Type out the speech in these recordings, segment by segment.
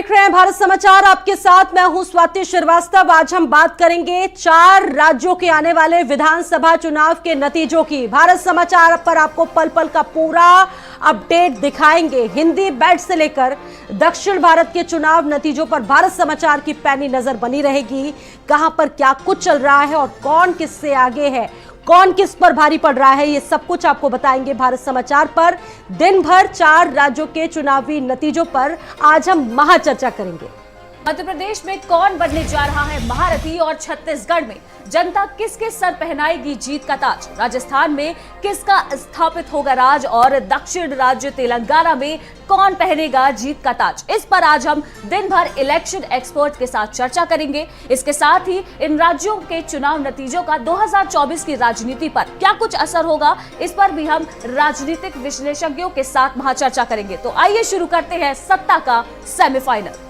देख रहे हैं भारत समाचार, आपके साथ मैं हूं स्वाति श्रीवास्तव। आज हम बात करेंगे 4 राज्यों के आने वाले विधानसभा चुनाव के नतीजों की। भारत समाचार पर आपको पल पल का पूरा अपडेट दिखाएंगे। हिंदी बेल्ट से लेकर दक्षिण भारत के चुनाव नतीजों पर भारत समाचार की पैनी नजर बनी रहेगी। कहां पर क्या कुछ चल रहा है और कौन किससे आगे है, कौन किस पर भारी पड़ रहा है, ये सब कुछ आपको बताएंगे भारत समाचार पर। दिन भर 4 राज्यों के चुनावी नतीजों पर आज हम महाचर्चा करेंगे। मध्य प्रदेश में कौन बनने जा रहा है महारथी और छत्तीसगढ़ में जनता किसके सर पहनाएगी जीत का ताज। राजस्थान में किसका स्थापित होगा राज और दक्षिण राज्य तेलंगाना में कौन पहनेगा जीत का ताज। इस पर आज हम दिन भर इलेक्शन एक्सपर्ट के साथ चर्चा करेंगे। इसके साथ ही इन राज्यों के चुनाव नतीजों का 2024 की राजनीति पर क्या कुछ असर होगा, इस पर भी हम राजनीतिक विश्लेषज्ञों के साथ महाचर्चा करेंगे। तो आइए शुरू करते हैं सत्ता का सेमीफाइनल।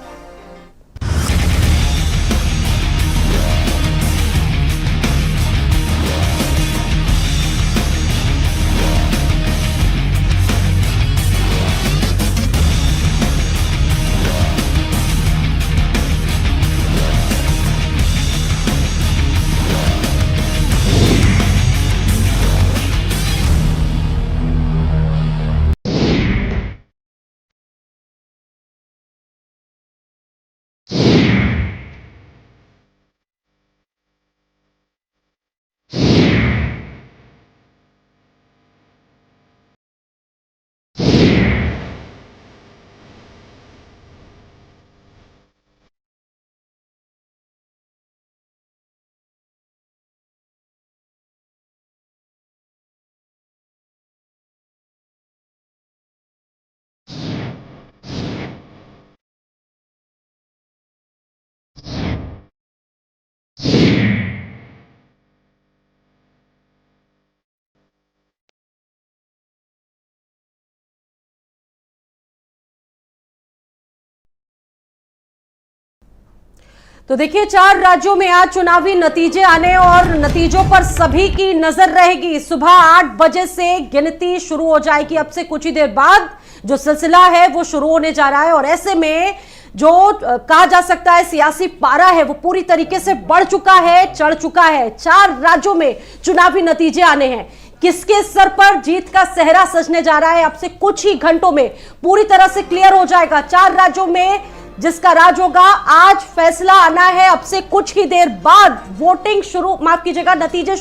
तो देखिए, 4 राज्यों में आज चुनावी नतीजे आने और नतीजों पर सभी की नजर रहेगी। सुबह 8 बजे से गिनती शुरू हो जाएगी। अब से कुछ ही देर बाद जो सिलसिला है वो शुरू होने जा रहा है और ऐसे में जो कहा जा सकता है सियासी पारा है वो पूरी तरीके से बढ़ चुका है, चढ़ चुका है। 4 राज्यों में चुनावी नतीजे आने हैं। किसके सर पर जीत का सेहरा सजने जा रहा है, अब से कुछ ही घंटों में पूरी तरह से क्लियर हो जाएगा। 4 राज्यों में जिसका राज होगा, आज फैसला आना है। अब से कुछ ही देर बाद वोटिंग शुरू, माफ कीजिएगा, नतीजे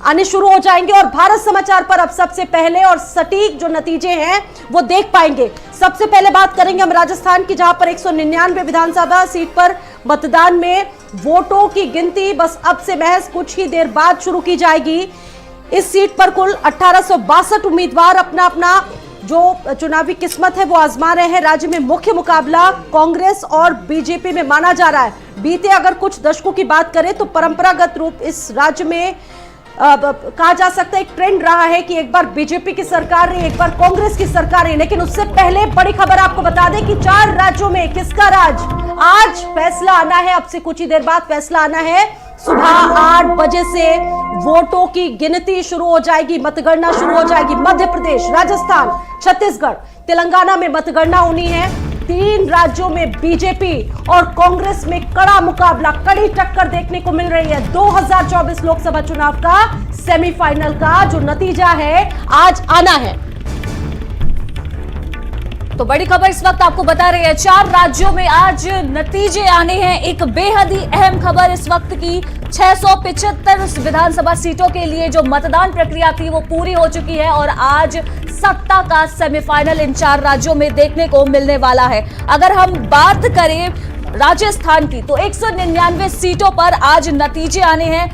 आने शुरू हो जाएंगे और भारत समाचार पर अब सबसे पहले और सटीक जो नतीजे हैं वो देख पाएंगे। सबसे पहले बात करेंगे हम राजस्थान की, जहां पर 199 विधानसभा सीट पर मतदान में वोटों की गिनती बस अब से महज कुछ ही देर बाद शुरू की जाएगी। इस सीट पर कुल 1862 उम्मीदवार अपना अपना जो चुनावी किस्मत है वो आजमा रहे हैं। राज्य में मुख्य मुकाबला कांग्रेस और बीजेपी में माना जा रहा है। बीते अगर कुछ दशकों की बात करें तो परंपरागत रूप इस राज्य में कहा जा सकता है एक ट्रेंड रहा है कि एक बार बीजेपी की सरकार रही, एक बार कांग्रेस की सरकार रही। लेकिन उससे पहले बड़ी खबर आपको बता दें कि 4 राज्यों में किसका राज, आज फैसला आना है। अब से कुछ ही देर बाद फैसला आना है। सुबह 8 बजे से वोटों की गिनती शुरू हो जाएगी, मतगणना शुरू हो जाएगी। मध्य प्रदेश, राजस्थान, छत्तीसगढ़, तेलंगाना में मतगणना होनी है। 3 राज्यों में बीजेपी और कांग्रेस में कड़ा मुकाबला, कड़ी टक्कर देखने को मिल रही है। 2024 लोकसभा चुनाव का सेमीफाइनल का जो नतीजा है आज आना है। तो बड़ी खबर इस वक्त आपको बता रहे हैं, 4 राज्यों में आज नतीजे आने हैं। एक बेहद ही अहम खबर इस वक्त की, 675 विधानसभा सीटों के लिए जो मतदान प्रक्रिया थी वो पूरी हो चुकी है और आज सत्ता का सेमीफाइनल इन 4 राज्यों में देखने को मिलने वाला है। अगर हम बात करें राजस्थान की तो 199 सीटों पर आज नतीजे आने हैं।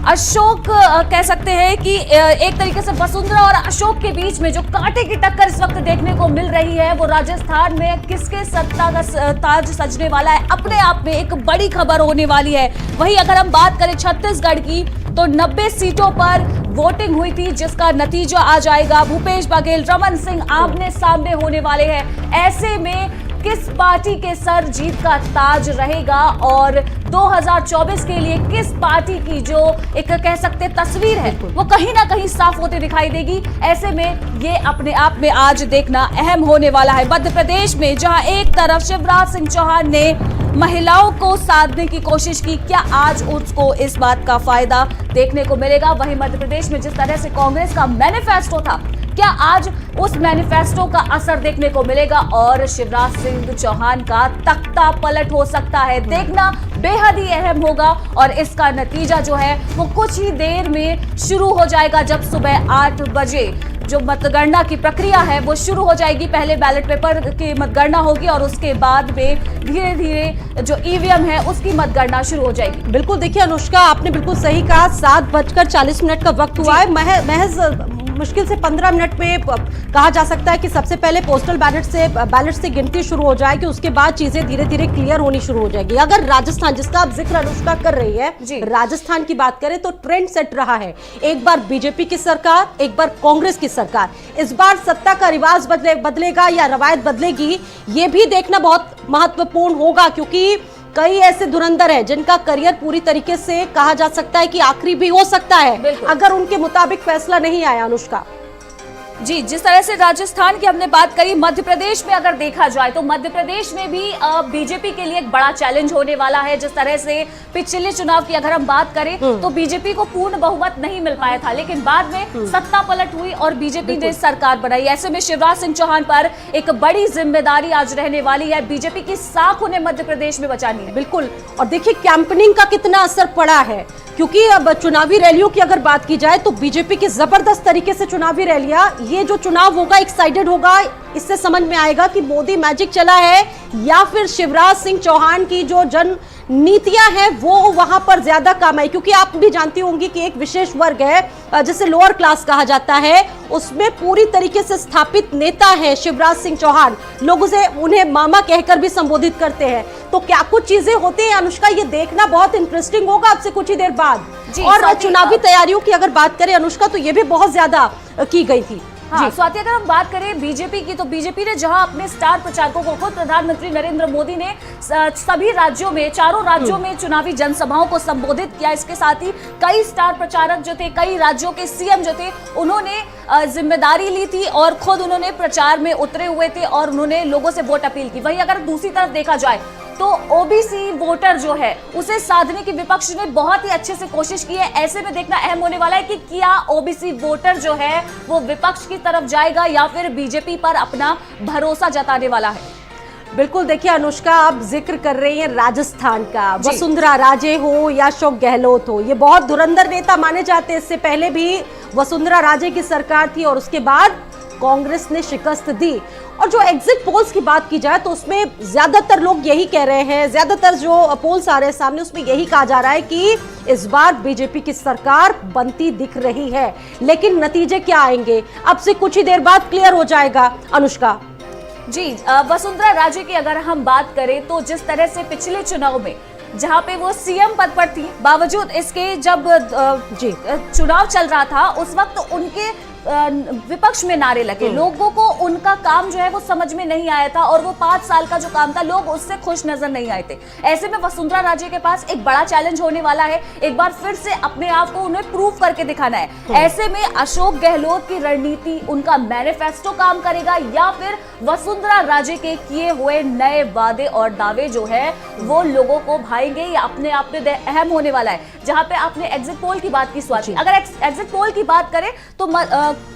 अशोक कह सकते हैं कि एक तरीके से वसुंधरा और अशोक के बीच में जो कांटे की टक्कर इस वक्त देखने को मिल रही है वो राजस्थान में किसके सत्ता का ताज सजने वाला है, अपने आप में एक बड़ी खबर होने वाली है। वहीं अगर हम बात करें छत्तीसगढ़ की तो 90 सीटों पर वोटिंग हुई थी जिसका नतीजा आ जाएगा। भूपेश बघेल, रमन सिंह आमने सामने होने वाले हैं। ऐसे में किस पार्टी के सर जीत का ताज रहेगा और 2024 के लिए किस पार्टी की जो एक कह सकते तस्वीर है वो कहीं ना कहीं साफ होते दिखाई देगी। ऐसे में ये अपने आप में आज देखना अहम होने वाला है। मध्य प्रदेश में जहां एक तरफ शिवराज सिंह चौहान ने महिलाओं को साधने की कोशिश की, क्या आज उसको इस बात का फायदा देखने को मिलेगा? वहीं मध्य प्रदेश में जिस तरह से कांग्रेस का मैनिफेस्टो था, क्या आज उस मैनिफेस्टो का असर देखने को मिलेगा और शिवराज सिंह चौहान का तख्ता पलट हो सकता है? देखना बेहद ही अहम होगा और इसका नतीजा जो है वो कुछ ही देर में शुरू हो जाएगा। जब सुबह 8 बजे जो मतगणना की प्रक्रिया है वो शुरू हो जाएगी। पहले बैलेट पेपर की मतगणना होगी और उसके बाद में धीरे धीरे जो ईवीएम है उसकी मतगणना शुरू हो जाएगी। बिल्कुल, देखिए अनुष्का, आपने बिल्कुल सही कहा। 7:40 का वक्त हुआ है। महज मुश्किल से 15 मिनट में कहा जा सकता है कि सबसे पहले पोस्टल बैलेट से गिनती शुरू हो जाएगी। उसके बाद चीजें धीरे धीरे क्लियर होनी शुरू हो जाएगी। अगर राजस्थान, जिसका आप जिक्र अनुष्का कर रही है, राजस्थान की बात करें तो ट्रेंड सेट रहा है। एक बार बीजेपी की सरकार, एक बार कांग्रेस की सरकार। इस बार सत्ता का रिवाज बदलेगा या रवायत बदलेगी, ये भी देखना बहुत महत्वपूर्ण होगा, क्योंकि कई ऐसे धुरंधर हैं जिनका करियर पूरी तरीके से कहा जा सकता है कि आखिरी भी हो सकता है अगर उनके मुताबिक फैसला नहीं आया। अनुष्का जी, जिस तरह से राजस्थान की हमने बात करी, मध्य प्रदेश में अगर देखा जाए तो मध्य प्रदेश में भी बीजेपी के लिए एक बड़ा चैलेंज होने वाला है। जिस तरह से पिछले चुनाव की अगर हम बात करें तो बीजेपी को पूर्ण बहुमत नहीं मिल पाया था, लेकिन बाद में सत्ता पलट हुई और बीजेपी ने सरकार बनाई। ऐसे में शिवराज सिंह चौहान पर एक बड़ी जिम्मेदारी आज रहने वाली है। बीजेपी की साख उन्हें मध्य प्रदेश में बचानी है। बिल्कुल, और देखिए कैंपेनिंग का कितना असर पड़ा है, क्योंकि अब चुनावी रैलियों की अगर बात की जाए तो बीजेपी की जबरदस्त तरीके से चुनावी रैलियां, ये जो चुनाव होगा एक्साइटेड होगा। इससे समझ में आएगा कि मोदी मैजिक चला है या फिर शिवराज सिंह चौहान की जो जन नीतियां हैं वो वहां पर ज्यादा काम आई। क्योंकि आप भी जानती होंगी कि एक विशेष वर्ग है जिसे लोअर क्लास कहा जाता है, उसमें पूरी तरीके से स्थापित नेता है शिवराज सिंह चौहान। लोग उन्हें मामा कहकर भी संबोधित करते हैं। तो क्या कुछ चीजें होती हैं अनुष्का, ये देखना बहुत इंटरेस्टिंग होगा अब से कुछ ही देर बाद। और चुनावी तैयारियों की अगर बात करें अनुष्का, तो ये भी बहुत ज्यादा की गई थी। हाँ, स्वाति, अगर हम बात करें बीजेपी की तो बीजेपी ने जहां अपने स्टार प्रचारकों को, खुद प्रधानमंत्री नरेंद्र मोदी ने सभी राज्यों में, चारों राज्यों में चुनावी जनसभाओं को संबोधित किया। इसके साथ ही कई स्टार प्रचारक जो थे, कई राज्यों के सीएम जो थे, उन्होंने जिम्मेदारी ली थी और खुद उन्होंने प्रचार में उतरे हुए थे और उन्होंने लोगों से वोट अपील की। वहीं अगर दूसरी तरफ देखा जाए तो ओबीसी वोटर जो है उसे साधने की विपक्ष ने बहुत ही अच्छे से कोशिश की है। ऐसे में देखना अहम होने वाला है कि क्या ओबीसी वोटर जो है वो विपक्ष की तरफ जाएगा या फिर बीजेपी पर अपना भरोसा जताने वाला है। बिल्कुल, देखिए अनुष्का, आप जिक्र कर रही हैं राजस्थान का। वसुंधरा राजे हो या अशोक गहलोत हो, ये बहुत धुरंधर नेता माने जाते हैं। इससे पहले भी वसुंधरा राजे की सरकार थी और उसके बाद कांग्रेस ने शिकस्त दी। और जो एग्जिट पोल्स की बात की जाए तो उसमें ज्यादातर लोग यही कह रहे हैं, ज्यादातर जो पोल्स आ रहे हैं सामने उसमें यही कहा जा रहा है कि इस बार बीजेपी की सरकार बनती दिख रही है। लेकिन नतीजे क्या आएंगे अब से कुछ ही देर बाद क्लियर हो जाएगा। अनुष्का जी, वसुंधरा राजे की अगर हम बात करें तो जिस तरह से पिछले चुनाव में जहां पे वो सीएम पद पर थी, बावजूद इसके जब चुनाव चल रहा था उस वक्त उनके विपक्ष में नारे लगे। लोगों को उनका काम जो है वो समझ में नहीं आया था और वो 5 साल का जो काम था लोग उससे खुश नजर नहीं आए थे। ऐसे में वसुंधरा राजे के पास एक बड़ा चैलेंज होने वाला है, एक बार फिर से अपने आप को उन्हें प्रूव करके दिखाना है। ऐसे में अशोक गहलोत की रणनीति, उनका मैनिफेस्टो काम करेगा या फिर वसुंधरा राजे के किए हुए नए वादे और दावे जो है वो लोगों को भाएंगे, या अपने आप में अहम होने वाला है। जहां पे आपने एग्जिट पोल की बात की स्वाति, अगर एग्जिट पोल की बात करें तो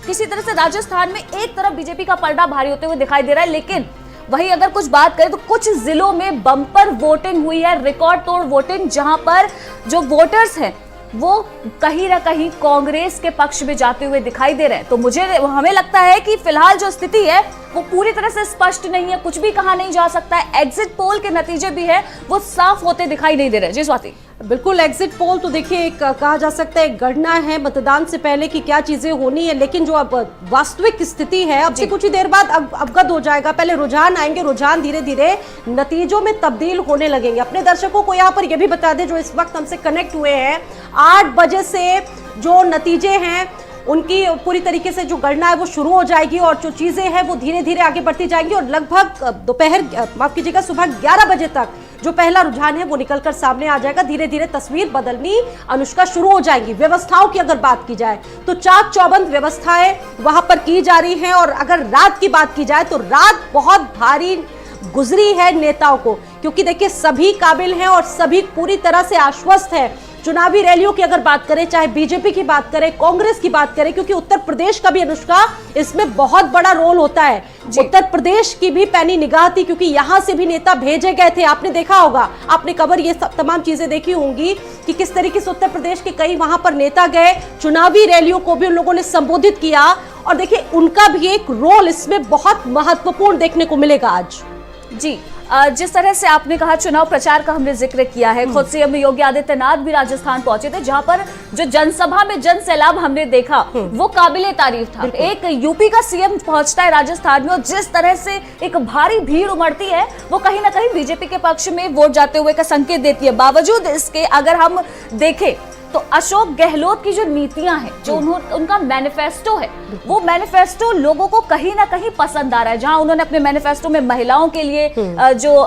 किसी तरह से राजस्थान में एक तरफ बीजेपी का पलड़ा भारी होते हुए दिखाई दे रहा है, लेकिन वहीं अगर कुछ बात करें तो कुछ जिलों में बम्पर वोटिंग हुई है, रिकॉर्ड तोड़ वोटिंग, जहां पर जो वोटर्स हैं वो कहीं ना कहीं कांग्रेस के पक्ष में जाते हुए दिखाई दे रहे हैं। तो हमें लगता है कि फिलहाल जो स्थिति है वो पूरी तरह से स्पष्ट नहीं है, कुछ भी कहा नहीं जा सकता है। एग्जिट पोल के नतीजे भी है वो साफ होते दिखाई नहीं दे रहे। जी स्वाति। बिल्कुल, एग्जिट पोल तो देखिए कहा जा सकता है गणना है मतदान से पहले की क्या चीजें होनी है, लेकिन जो अब वास्तविक स्थिति है अब से कुछ ही देर बाद अवगत हो जाएगा। पहले रुझान आएंगे, रुझान धीरे धीरे नतीजों में तब्दील होने लगेंगे। अपने दर्शकों को यहाँ पर यह भी बता दें जो इस वक्त हमसे कनेक्ट हुए हैं, 8 बजे से जो नतीजे हैं उनकी पूरी तरीके से जो गणना है वो शुरू हो जाएगी और जो चीजें हैं वो धीरे धीरे आगे बढ़ती जाएंगी और लगभग दोपहर माफ कीजिएगा सुबह 11 बजे तक जो पहला रुझान है वो निकलकर सामने आ जाएगा। धीरे धीरे तस्वीर बदलनी अनुष्का शुरू हो जाएगी। व्यवस्थाओं की अगर बात की जाए तो चाक चौबंद व्यवस्थाएं वहां पर की जा रही हैं, और अगर रात की बात की जाए तो रात बहुत भारी गुजरी है नेताओं को, क्योंकि देखिए सभी काबिल हैं और सभी पूरी तरह से आश्वस्त हैं। चुनावी रैलियों की अगर बात करें, चाहे बीजेपी की बात करें, कांग्रेस की बात करें, क्योंकि उत्तर प्रदेश का भी अनुष्का इसमें बहुत बड़ा रोल होता है। उत्तर प्रदेश की भी पैनी निगाह थी, क्योंकि यहां से भी नेता भेजे गए थे। आपने देखा होगा, आपने खबर ये तमाम चीजें देखी होंगी कि किस तरीके से उत्तर प्रदेश के कई वहां पर नेता गए, चुनावी रैलियों को भी उन लोगों ने संबोधित किया, और देखिए उनका भी एक रोल इसमें बहुत महत्वपूर्ण देखने को मिलेगा आज। जी, जिस तरह से आपने कहा चुनाव प्रचार का हमने जिक्र किया है, खुद सीएम योगी आदित्यनाथ भी राजस्थान पहुंचे थे, जहां पर जो जनसभा में जन सैलाब हमने देखा वो काबिले तारीफ था। एक यूपी का सीएम पहुंचता है राजस्थान में और जिस तरह से एक भारी भीड़ उमड़ती है वो कहीं ना कहीं बीजेपी के पक्ष में वोट जाते हुए का संकेत देती है। बावजूद इसके अगर हम देखें तो अशोक गहलोत की जो नीतियां हैं, जो उनका मैनिफेस्टो है, वो मैनिफेस्टो लोगों को कहीं ना कहीं पसंद आ रहा है। जहां उन्होंने अपने मैनिफेस्टो में महिलाओं के लिए जो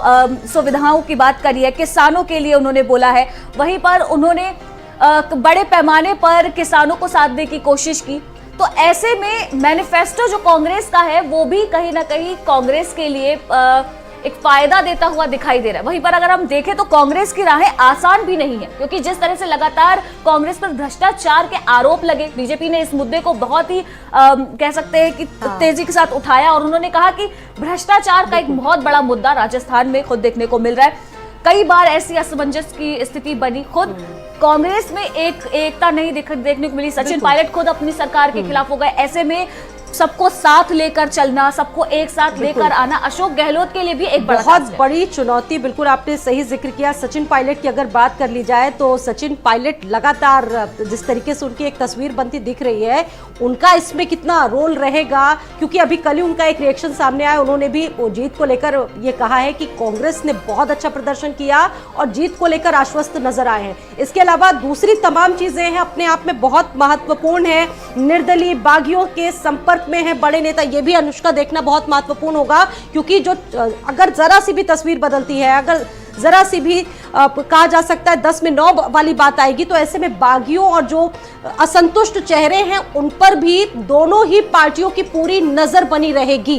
सुविधाओं की बात करी है, किसानों के लिए उन्होंने बोला है, वहीं पर उन्होंने बड़े पैमाने पर किसानों को साधने की कोशिश की। तो ऐसे में मैनिफेस्टो जो कांग्रेस का है वो भी कहीं ना कहीं कांग्रेस के लिए एक फायदा देता हुआ दिखाई दे रहा है। वहीं पर अगर हम देखें तो कांग्रेस की राहें आसान भी नहीं है, क्योंकि जिस तरह से लगातार कांग्रेस पर भ्रष्टाचार के आरोप लगे, बीजेपी ने इस मुद्दे को बहुत ही कह सकते हैं कि तेजी के साथ उठाया, और उन्होंने कहा कि भ्रष्टाचार का एक बहुत बड़ा मुद्दा राजस्थान में खुद देखने को मिल रहा है। कई बार ऐसी असमंजस की स्थिति बनी, खुद कांग्रेस में एकता नहीं देखने को मिली। सचिन पायलट खुद अपनी सरकार के खिलाफ हो गए। ऐसे में सबको साथ लेकर चलना, सबको एक साथ लेकर आना अशोक गहलोत के लिए भी एक बहुत बड़ी चुनौती। बिल्कुल आपने सही जिक्र किया। सचिन पायलट की अगर बात कर ली जाए तो सचिन पायलट लगातार जिस तरीके से उनकी एक तस्वीर बनती दिख रही है, उनका इसमें कितना रोल रहेगा, क्योंकि अभी कल ही उनका एक रिएक्शन सामने आया। उन्होंने भी जीत को लेकर ये कहा है कि कांग्रेस ने बहुत अच्छा प्रदर्शन किया और जीत को लेकर आश्वस्त नजर आए हैं। इसके अलावा दूसरी तमाम चीजें हैं अपने आप में बहुत महत्वपूर्ण है। निर्दलीय बागियों के संपर्क में है बड़े नेता, ये भी अनुष्का देखना बहुत महत्वपूर्ण होगा, क्योंकि जो अगर जरा सी भी तस्वीर बदलती है, अगर जरा सी भी कहा जा सकता है 10 में 9 वाली बात आएगी, तो ऐसे में बागियों और जो असंतुष्ट चेहरे हैं उन पर भी दोनों ही पार्टियों की पूरी नजर बनी रहेगी।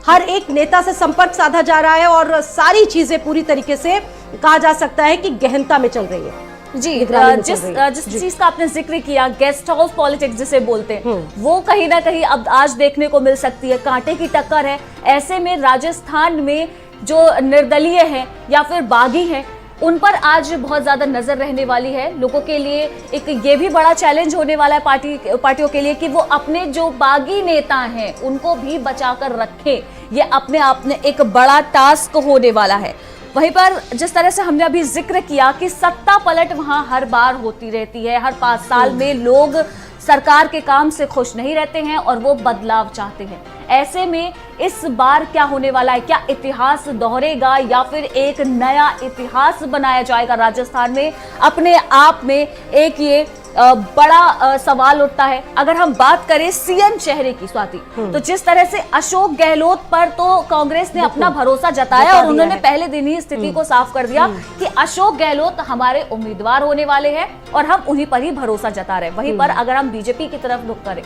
हर एक नेता से संपर्क साधा जा रहा है और सारी चीजें पूरी तरीके से कहा जा सकता है कि गहनता में चल रही है। जी, जिस चीज का आपने जिक्र किया, गेस्ट हाउस पॉलिटिक्स जिसे बोलते हैं, वो कहीं ना कहीं अब आज देखने को मिल सकती है। कांटे की टक्कर है। ऐसे में राजस्थान में जो निर्दलीय है या फिर बागी है, उन पर आज बहुत ज्यादा नजर रहने वाली है। लोगों के लिए एक ये भी बड़ा चैलेंज होने वाला है पार्टियों के लिए कि वो अपने जो बागी नेता हैं उनको भी बचाकर रखें। ये अपने आप में एक बड़ा टास्क होने वाला है। वहीं पर जिस तरह से हमने अभी जिक्र किया कि सत्ता पलट वहां हर बार होती रहती है, हर 5 साल में लोग सरकार के काम से खुश नहीं रहते हैं और वो बदलाव चाहते हैं। ऐसे में इस बार क्या होने वाला है? क्या इतिहास दोहरेगा या फिर एक नया इतिहास बनाया जाएगा राजस्थान में? अपने आप में एक ये बड़ा सवाल उठता है। अगर हम बात करें सीएम चेहरे की, स्वाति, तो जिस तरह से अशोक गहलोत पर तो कांग्रेस ने अपना भरोसा जताया और उन्होंने पहले दिन ही स्थिति को साफ कर दिया कि अशोक गहलोत हमारे उम्मीदवार होने वाले हैं और हम उन्हीं पर ही भरोसा जता रहे हैं। वहीं पर अगर हम बीजेपी की तरफ रुख करें,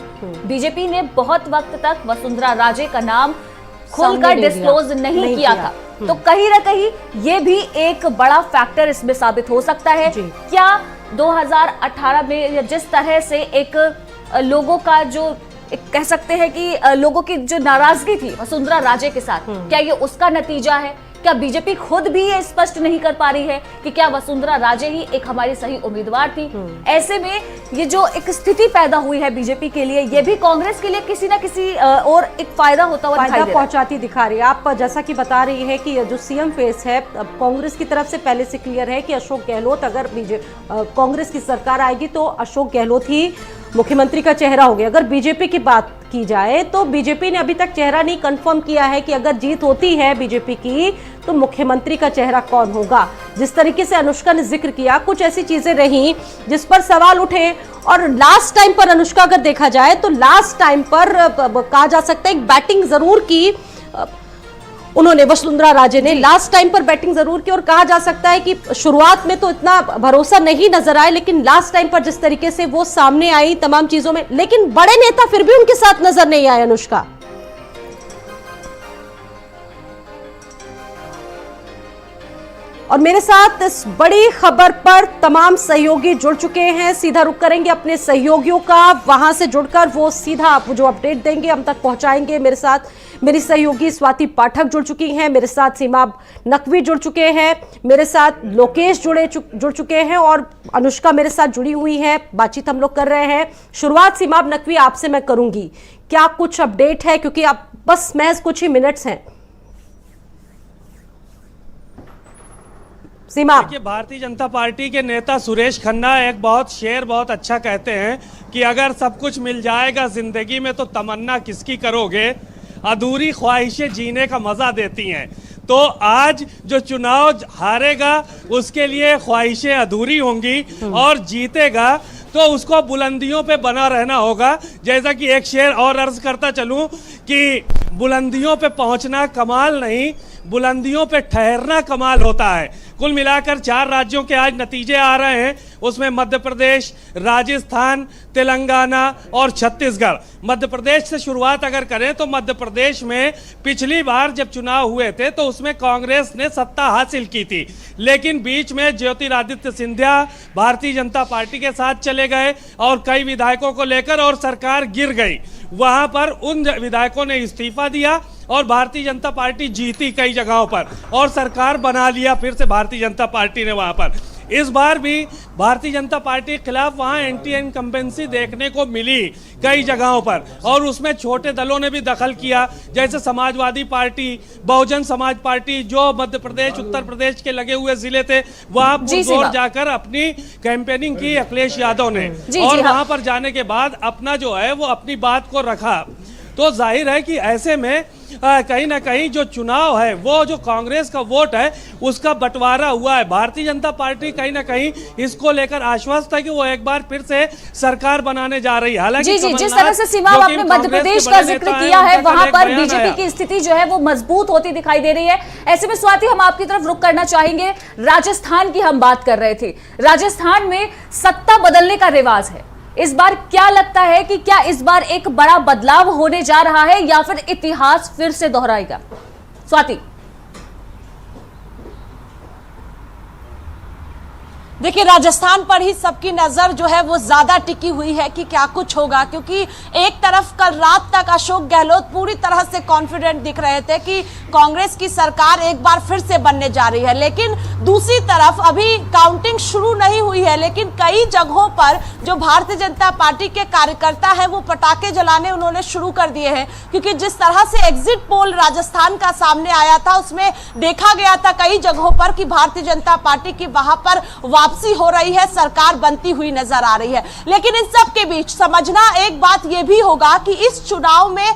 बीजेपी ने बहुत वक्त तक वसुंधरा राजे का नाम खुलकर डिस्क्लोज नहीं किया था, तो कहीं ना कहीं ये भी एक बड़ा फैक्टर इसमें साबित हो सकता है। क्या 2018 में जिस तरह से एक लोगों का जो कह सकते हैं कि लोगों की जो नाराजगी थी वसुंधरा राजे के साथ, क्या ये उसका नतीजा है? क्या बीजेपी खुद भी ये स्पष्ट नहीं कर पा रही है कि क्या वसुंधरा राजे ही एक हमारी सही उम्मीदवार थी? ऐसे में ये जो एक स्थिति पैदा हुई है बीजेपी के लिए, ये भी कांग्रेस के लिए किसी ना किसी और एक फायदा होता हुआ दिखाई दे रहा है, पहुंचाती दिखा रही है। आप जैसा कि बता रही है कि जो सीएम फेस है कांग्रेस की तरफ से पहले से क्लियर है कि अशोक गहलोत, अगर कांग्रेस की सरकार आएगी तो अशोक गहलोत ही मुख्यमंत्री का चेहरा हो गया। अगर बीजेपी की बात की जाए तो बीजेपी ने अभी तक चेहरा नहीं कंफर्म किया है कि अगर जीत होती है बीजेपी की तो मुख्यमंत्री का चेहरा कौन होगा। जिस तरीके से अनुष्का ने जिक्र किया, कुछ ऐसी चीजें रही जिस पर सवाल उठे, और लास्ट टाइम पर अनुष्का अगर देखा जाए तो लास्ट टाइम पर कहा जा सकता है एक बैटिंग जरूर की उन्होंने, वसुंधरा राजे ने लास्ट टाइम पर बैटिंग जरूर की और कहा जा सकता है कि शुरुआत में तो इतना भरोसा नहीं नजर आया, लेकिन लास्ट टाइम पर जिस तरीके से वो सामने आई तमाम चीजों में, लेकिन बड़े नेता फिर भी उनके साथ नजर नहीं आए। अनुष्का, और मेरे साथ इस बड़ी खबर पर तमाम सहयोगी जुड़ चुके हैं। सीधा रुख करेंगे अपने सहयोगियों का, वहां से जुड़कर वो सीधा जो अपडेट देंगे हम तक पहुंचाएंगे। मेरे साथ मेरी सहयोगी स्वाति पाठक जुड़ चुकी हैं, मेरे साथ सीमा नकवी जुड़ चुके हैं, मेरे साथ लोकेश जुड़ चुके हैं और अनुष्का मेरे साथ जुड़ी हुई है। बातचीत हम लोग कर रहे हैं। शुरुआत सीमा नकवी आपसे मैं करूंगी, क्या कुछ अपडेट है, क्योंकि आप बस महज कुछ ही मिनट्स हैं। सीमा, देखिए, भारतीय जनता पार्टी के नेता सुरेश खन्ना एक शेर बहुत अच्छा कहते हैं कि अगर सब कुछ मिल जाएगा जिंदगी में तो तमन्ना किसकी करोगे, अधूरी ख्वाहिशें जीने का मजा देती हैं। तो आज जो चुनाव हारेगा उसके लिए ख्वाहिशें अधूरी होंगी और जीतेगा तो उसको बुलंदियों पे बना रहना होगा। जैसा कि एक शेर और अर्ज करता चलूं कि बुलंदियों पे पहुंचना कमाल नहीं, बुलंदियों पे ठहरना कमाल होता है। कुल मिलाकर 4 राज्यों के आज नतीजे आ रहे हैं, उसमें मध्य प्रदेश, राजस्थान, तेलंगाना और छत्तीसगढ़। मध्य प्रदेश से शुरुआत अगर करें तो मध्य प्रदेश में पिछली बार जब चुनाव हुए थे तो उसमें कांग्रेस ने सत्ता हासिल की थी, लेकिन बीच में ज्योतिरादित्य सिंधिया भारतीय जनता पार्टी के साथ चले गए और कई विधायकों को लेकर और सरकार गिर गई। वहां पर उन विधायकों ने इस्तीफा दिया और भारतीय जनता पार्टी जीती कई जगहों पर और सरकार बना लिया फिर से भारतीय जनता पार्टी ने वहां पर। इस बार भी भारतीय जनता पार्टी के खिलाफ वहां एंटी इनकम्बेंसी देखने को मिली कई जगहों पर और उसमें छोटे दलों ने भी दखल किया, जैसे समाजवादी पार्टी, बहुजन समाज पार्टी, जो मध्य प्रदेश, उत्तर प्रदेश के लगे हुए जिले थे वहां पुरजोर जाकर अपनी कैंपेनिंग की अखिलेश यादव ने और वहां पर जाने के बाद अपना जो है वो अपनी बात को रखा। तो जाहिर है कि ऐसे में कहीं ना कहीं जो चुनाव है वो जो कांग्रेस का वोट है उसका बंटवारा हुआ है। भारतीय जनता पार्टी कहीं ना कहीं इसको लेकर आश्वस्त है कि वो एक बार फिर से सरकार बनाने जा रही है। हालांकि जिस तरह से सीमा आपने मध्य प्रदेश का जिक्र किया है वहां पर बीजेपी की स्थिति जो है वो मजबूत होती दिखाई दे रही है। ऐसे में स्वाति, हम आपकी तरफ रुख करना चाहेंगे। राजस्थान की हम बात कर रहे थे, राजस्थान में सत्ता बदलने का रिवाज है। इस बार क्या लगता है कि क्या इस बार एक बड़ा बदलाव होने जा रहा है या फिर इतिहास फिर से दोहराएगा? स्वाति, देखिए, राजस्थान पर ही सबकी नजर जो है वो ज्यादा टिकी हुई है कि क्या कुछ होगा, क्योंकि एक तरफ कल रात तक अशोक गहलोत पूरी तरह से कॉन्फिडेंट दिख रहे थे कि कांग्रेस की सरकार एक बार फिर से बनने जा रही है, लेकिन दूसरी तरफ अभी काउंटिंग शुरू नहीं हुई है, लेकिन कई जगहों पर जो भारतीय जनता पार्टी के कार्यकर्ता है वो पटाखे जलाने उन्होंने शुरू कर दिए हैं, क्योंकि जिस तरह से एग्जिट पोल राजस्थान का सामने आया था उसमें देखा गया था कई जगहों पर कि भारतीय जनता पार्टी की वहां पर वापसी हो रही है, सरकार बनती हुई नजर आ रही है। लेकिन इन सब के बीच समझना एक बात यह भी होगा कि इस चुनाव में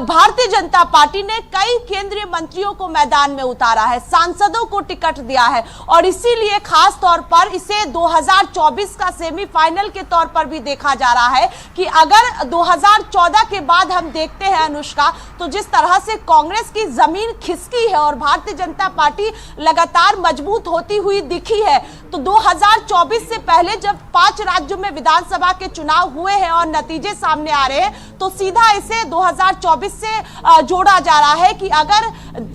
भारतीय जनता पार्टी ने कई केंद्रीय मंत्रियों को मैदान में उतारा है, सांसदों को टिकट दिया है और इसीलिए खास तौर पर इसे 2024 का सेमीफाइनल के तौर पर भी देखा जा रहा है कि अगर 2014 के बाद हम देखते हैं अनुष्का, तो जिस तरह से कांग्रेस की जमीन खिसकी है और भारतीय जनता पार्टी लगातार मजबूत होती हुई दिखी है, तो 2024 से पहले जब 5 राज्यों में विधानसभा के चुनाव हुए हैं और नतीजे सामने आ रहे हैं, तो सीधा इसे 2024 से जोड़ा जा रहा है कि अगर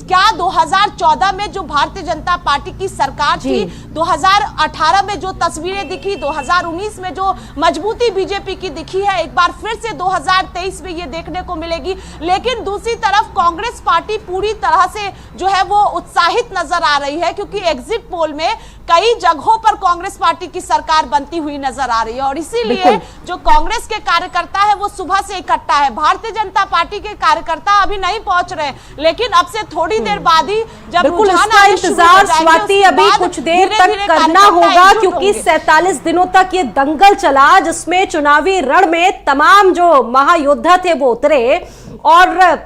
क्या 2014 में जो भारतीय जनता पार्टी की सरकार थी, 2018 में जो तस्वीरें दिखी, 2019 में जो मजबूती बीजेपी की दिखी है, एक बार फिर से 2023 में ये देखने को मिलेगी। लेकिन दूसरी तरफ कांग्रेस पार्टी पूरी तरह से जो है वो उत्साहित नजर आ रही है, क्योंकि एग्जिट पोल में कई जगहों पर कांग्रेस पार्टी की सरकार बनती हुई नजर आ रही है और इसीलिए जो कांग्रेस के कार्यकर्ता है वो सुबह से इकट्ठा है। भारतीय जनता पार्टी के कार्यकर्ता अभी नहीं पहुंच रहे, लेकिन अब से थोड़ी देर बाद ही जब इसका इंतजार स्वाति अभी कुछ देर तक करना होगा, क्योंकि 47 दिनों तक ये दंगल चला जिसमें चुनावी रण में तमाम जो महायोद्धा थे वो उतरे और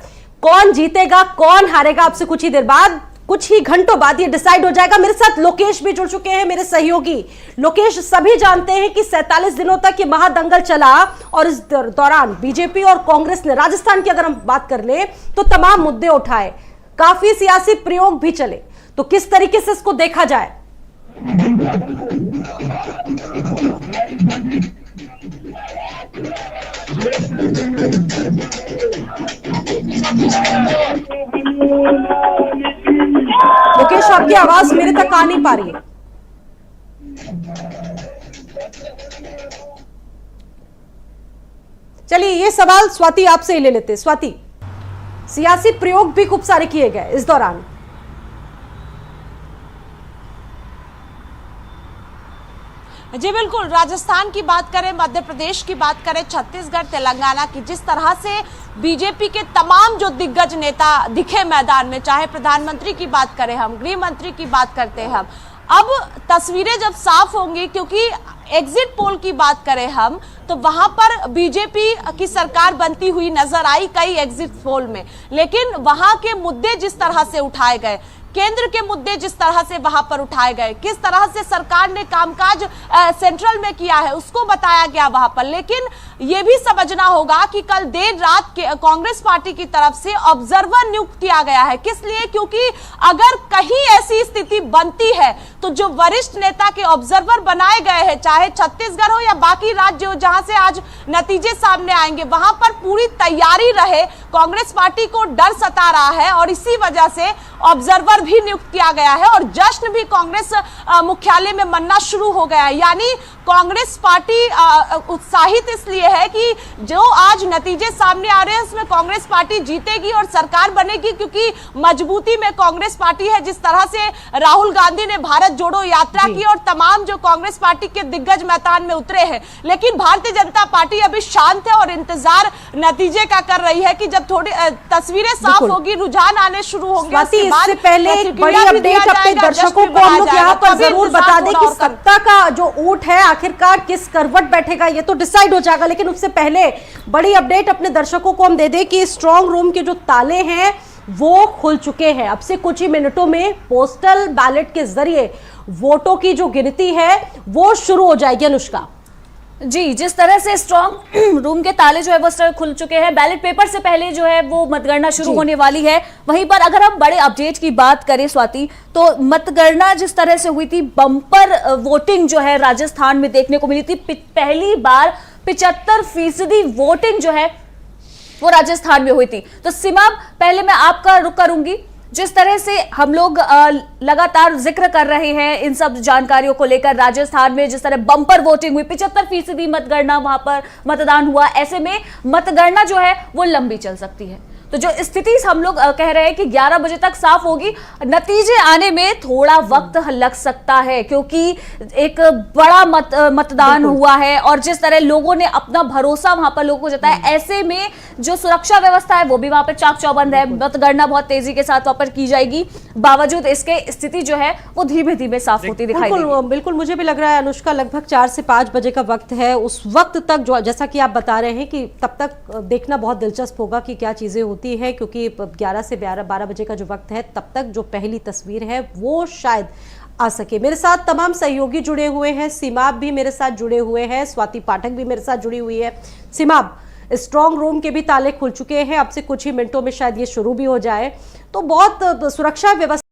कौन जीतेगा कौन हारेगा आपसे कुछ ही देर बाद, कुछ ही घंटों बाद ये डिसाइड हो जाएगा। मेरे साथ लोकेश भी जुड़ चुके हैं, मेरे सहयोगी। लोकेश, सभी जानते हैं कि 47 दिनों तक ये महादंगल चला और इस दौरान बीजेपी और कांग्रेस ने, राजस्थान की अगर हम बात कर ले तो तमाम मुद्दे उठाए। काफी सियासी प्रयोग भी चले, तो किस तरीके से इसको देखा जाए? मुकेश, आपकी आवाज मेरे तक आ नहीं पा रही है। चलिए, ये सवाल स्वाति आपसे ही ले लेते हैं। स्वाति, सियासी प्रयोग भी खूब सारे किए गए इस दौरान। जी बिल्कुल, राजस्थान की बात करें, मध्य प्रदेश की बात करें, छत्तीसगढ़, तेलंगाना की, जिस तरह से बीजेपी के तमाम जो दिग्गज नेता दिखे मैदान में, चाहे प्रधानमंत्री की बात करें हम, गृह मंत्री की बात करते हैं हम, अब तस्वीरें जब साफ होंगी, क्योंकि एग्जिट पोल की बात करें हम तो वहां पर बीजेपी की सरकार बनती हुई नजर आई कई एग्जिट पोल में, लेकिन वहां के मुद्दे जिस तरह से उठाए गए, केंद्र के मुद्दे जिस तरह से वहां पर उठाए गए, किस तरह से सरकार ने कामकाज सेंट्रल में किया है उसको बताया गया वहां पर। लेकिन यह भी समझना होगा कि कल देर रात के कांग्रेस पार्टी की तरफ से ऑब्जर्वर नियुक्त किया गया है। किस लिए? क्योंकि अगर कहीं ऐसी स्थिति बनती है तो जो वरिष्ठ नेता के ऑब्जर्वर बनाए गए हैं, चाहे छत्तीसगढ़ हो या बाकी राज्य हो जहां से आज नतीजे सामने आएंगे, वहां पर पूरी तैयारी रहे। कांग्रेस पार्टी को डर सता रहा है और इसी वजह से ऑब्जर्वर भी नियुक्त किया गया है और जश्न भी कांग्रेस मुख्यालय में मनना शुरू हो गया है। यानी कांग्रेस पार्टी उत्साहित इसलिए है कि जो आज नतीजे सामने आ रहे हैं उसमें कांग्रेस पार्टी जीतेगी और सरकार बनेगी, क्योंकि मजबूती में कांग्रेस पार्टी है। जिस तरह से राहुल गांधी ने भारत जोड़ो यात्रा की और तमाम जो कांग्रेस पार्टी के दिग्गज मैदान में उतरे हैं, लेकिन भारतीय जनता पार्टी अभी शांत है और इंतजार नतीजे का कर रही है कि जब थोड़ी तस्वीरें साफ होगी, रुझान आने शुरू होंगे, इससे पहले एक बड़ी अपडेट अपने दर्शकों को हम लोग यहाँ पर जरूर बता दें कि सत्ता का जो ऊंट है आखिरकार किस करवट बैठेगा ये तो डिसाइड हो जाएगा, लेकिन उससे पहले बड़ी अपडेट अपने दर्शकों को हम दे दें कि स्ट्रांग रूम के जो ताले हैं वो खुल चुके हैं। अब से कुछ ही मिनटों में पोस्टल बैलेट के जरिए वोटों की जो गिनती है वो शुरू हो जाएगी। अनुष्का जी, जिस तरह से स्ट्रॉन्ग रूम के ताले जो है वो खुल चुके हैं, बैलेट पेपर से पहले जो है वो मतगणना शुरू होने वाली है। वहीं पर अगर हम बड़े अपडेट की बात करें स्वाति, तो मतगणना जिस तरह से हुई थी, बम्पर वोटिंग जो है राजस्थान में देखने को मिली थी। पहली बार 75% वोटिंग जो है वो राजस्थान में हुई थी। तो सीमा, पहले मैं आपका रुख करूंगी। जिस तरह से हम लोग लगातार जिक्र कर रहे हैं इन सब जानकारियों को लेकर, राजस्थान में जिस तरह बम्पर वोटिंग हुई, 75% मतगणना वहां पर मतदान हुआ, ऐसे में मतगणना जो है वो लंबी चल सकती है। तो जो स्थिति हम लोग कह रहे हैं कि 11 बजे तक साफ होगी, नतीजे आने में थोड़ा वक्त लग सकता है क्योंकि एक बड़ा मतदान हुआ है और जिस तरह लोगों ने अपना भरोसा वहां पर लोगों को जताया, ऐसे में जो सुरक्षा व्यवस्था है वो भी वहां पर चाक चौबंद है। मतगणना बहुत तेजी के साथ वहां पर की जाएगी, बावजूद इसके स्थिति जो है वो धीमे धीमे साफ होती दिखाई देगी। बिल्कुल, मुझे भी लग रहा है अनुष्का, लगभग 4 से 5 बजे का वक्त है। उस वक्त तक जो जैसा कि आप बता रहे हैं कि तब तक देखना बहुत दिलचस्प होगा कि क्या चीजें होती है, क्योंकि 11 से 12 बजे का जो वक्त है तब तक जो पहली तस्वीर है वो शायद आ सके। मेरे साथ तमाम सहयोगी जुड़े हुए हैं, सीमाब भी मेरे साथ जुड़े हुए हैं, स्वाति पाठक भी मेरे साथ जुड़ी हुई है। सीमाब, स्ट्रांग रूम के भी ताले खुल चुके हैं, अब से कुछ ही मिनटों में शायद ये शुरू भी हो जाए, तो बहुत सुरक्षा व्यवस्था